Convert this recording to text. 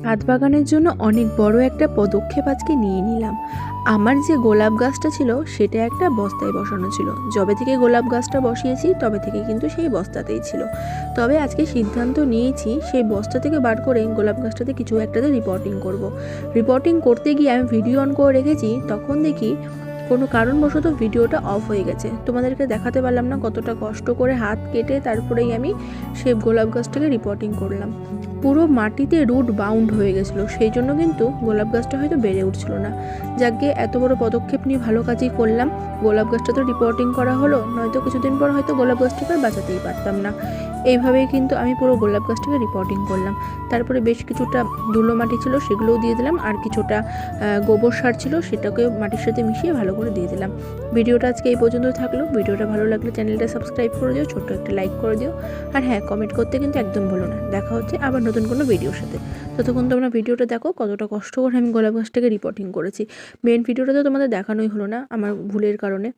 ছাদ বাগানের জন্য অনেক বড় একটা পদক্ষেপ আজকে নিয়ে নিলাম। আমার যে গোলাপ গাছটা ছিল সেটা একটা বস্তায় বসানো ছিল। যবে থেকে গোলাপ গাছটা বসিয়েছি তবে থেকে কিন্তু সেই বস্তাতেই ছিল। তবে আজকে সিদ্ধান্ত নিয়েছি সেই বস্তা থেকে বার করে গোলাপ গাছটাতে কিছু একটাতে রিপোর্টিং করব। রিপোর্টিং করতে গিয়ে আমি ভিডিও অন করে রেখেছি, তখন দেখি কোনো কারণবশত ভিডিওটা অফ হয়ে গেছে। তোমাদেরকে দেখাতে পারলাম না কতটা কষ্ট করে হাত কেটে তারপরেই আমি সেই গোলাপ গাছটাকে রিপোর্টিং করলাম। পুরো মাটিতে রুট বাউন্ড হয়ে গেছিলো, সেই জন্য কিন্তু গোলাপ গাছটা হয়তো বেড়ে উঠছিল না। যাকে এত বড় পদক্ষেপ নিয়ে ভালো কাজই করলাম। গোলাপ গাছটা তো রিপোর্টিং করা হলো, নয়তো কিছুদিন পর হয়তো গোলাপ গাছটাকে আর বাঁচাতেই পারতাম না। এইভাবেই কিন্তু আমি পুরো গোলাপ গাছটাকে রিপোর্টিং করলাম। তারপরে বেশ কিছুটা ধুলো মাটি ছিল সেগুলোও দিয়ে দিলাম, আর কিছুটা গোবর সার ছিল সেটাকে মাটির সাথে মিশিয়ে ভালো করে দিয়ে দিলাম। ভিডিওটা আজকে এই পর্যন্ত থাকলো। ভিডিওটা ভালো লাগলে চ্যানেলটা সাবস্ক্রাইব করে দিও, ছোট্ট একটা লাইক করে দিও, আর হ্যাঁ, কমেন্ট করতে কিন্তু একদম ভুলো না। দেখা হচ্ছে আবার নতুন কোনো ভিডিওর সাথে। ততক্ষণ তোমরা ভিডিওটা দেখো কতটা কষ্ট করে আমি গোলাপ গাছটাকে রিপোর্টিং করেছি। মেন ভিডিওটা তো তোমাদের দেখানোই হলো না আমার ভুলের কারণে।